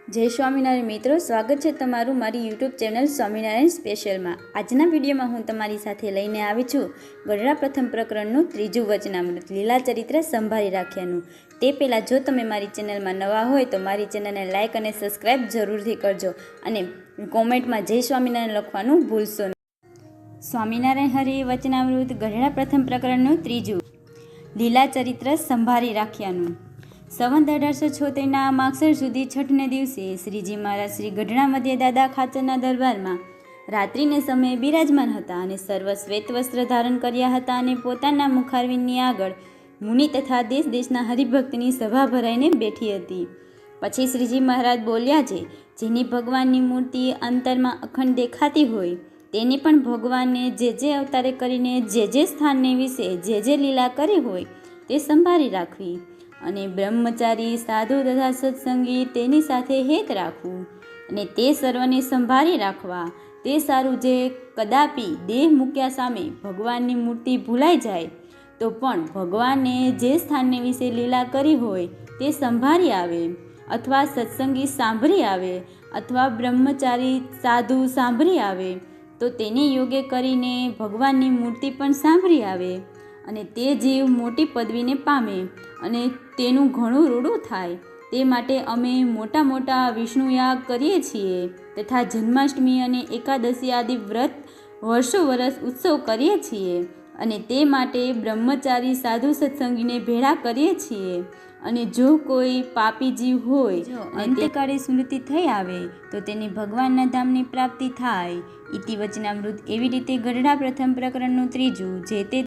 જય સ્વામિનારાયણ મિત્રો, સ્વાગત છે તમારું મારી યુટ્યુબ ચેનલ સ્વામિનારાયણ સ્પેશિયલમાં। આજના વિડીયોમાં હું તમારી સાથે લઈને આવી છું ગઢડા પ્રથમ પ્રકરણનું ત્રીજું વચનામૃત લીલા ચરિત્ર સંભાળી રાખ્યાનું। તે પહેલાં જો તમે મારી ચેનલમાં નવા હોય તો મારી ચેનલને લાઇક અને સબસ્ક્રાઈબ જરૂરથી કરજો અને કોમેન્ટમાં જય સ્વામિનારાયણ લખવાનું ભૂલશો નહીં। સ્વામિનારાયણ હરિ વચનામૃત ગઢડા પ્રથમ પ્રકરણનું ત્રીજું લીલા ચરિત્ર સંભાળી રાખ્યાનું। સંવંત 1876ના માગસર સુધી છઠને દિવસે શ્રીજી મહારાજ શ્રી ગઢડા મધ્ય દાદા ખાચરના દરબારમાં રાત્રિને સમયે બિરાજમાન હતા અને સર્વ શ્વેત વસ્ત્ર ધારણ કર્યા હતા અને પોતાના મુખારવિંદની આગળ મુનિ તથા દેશ દેશના હરિભક્તની સભા ભરાઈને બેઠી હતી। પછી શ્રીજી મહારાજ બોલ્યા છે, જેની ભગવાનની મૂર્તિ અંતરમાં અખંડ દેખાતી હોય તેની પણ ભગવાનને જે અવતારે કરીને જે સ્થાનને વિશે જે લીલા કરી હોય તે સંભાળી રાખવી અને બ્રહ્મચારી સાધુ તથા સત્સંગી તેની સાથે હેત રાખવું અને તે સર્વને સંભાળી રાખવા। તે સારું જે કદાપી દેહ મૂક્યા સામે ભગવાનની મૂર્તિ ભૂલાઈ જાય તો પણ ભગવાને જે સ્થાનને વિશે લીલા કરી હોય તે સંભાળી આવે અથવા સત્સંગી સાંભળી આવે અથવા બ્રહ્મચારી સાધુ સાંભળી આવે તો તેને યોગ્ય કરીને ભગવાનની મૂર્તિ પણ સાંભળી આવે અને તે જીવ મોટી પદવીને પામે અને તેનું ઘણું રૂડું થાય। તે માટે અમે મોટા મોટા વિષ્ણુયાગ કરીએ છીએ તથા જન્માષ્ટમી અને એકાદશી આદિ વ્રત વર્ષો વર્ષ ઉત્સવ કરીએ છીએ અને તે માટે બ્રહ્મચારી સાધુ સત્સંગીને ભેળા કરીએ છીએ અને જો કોઈ પાપી જીવ હોય અંત્યકાળે સ્મૃતિ થઈ આવે તો તેની ભગવાનના ધામની પ્રાપ્તિ થાય। ઇતિ વચનામૃત। એવી રીતે ગઢડા પ્રથમ પ્રકરણનું ત્રીજું જે તે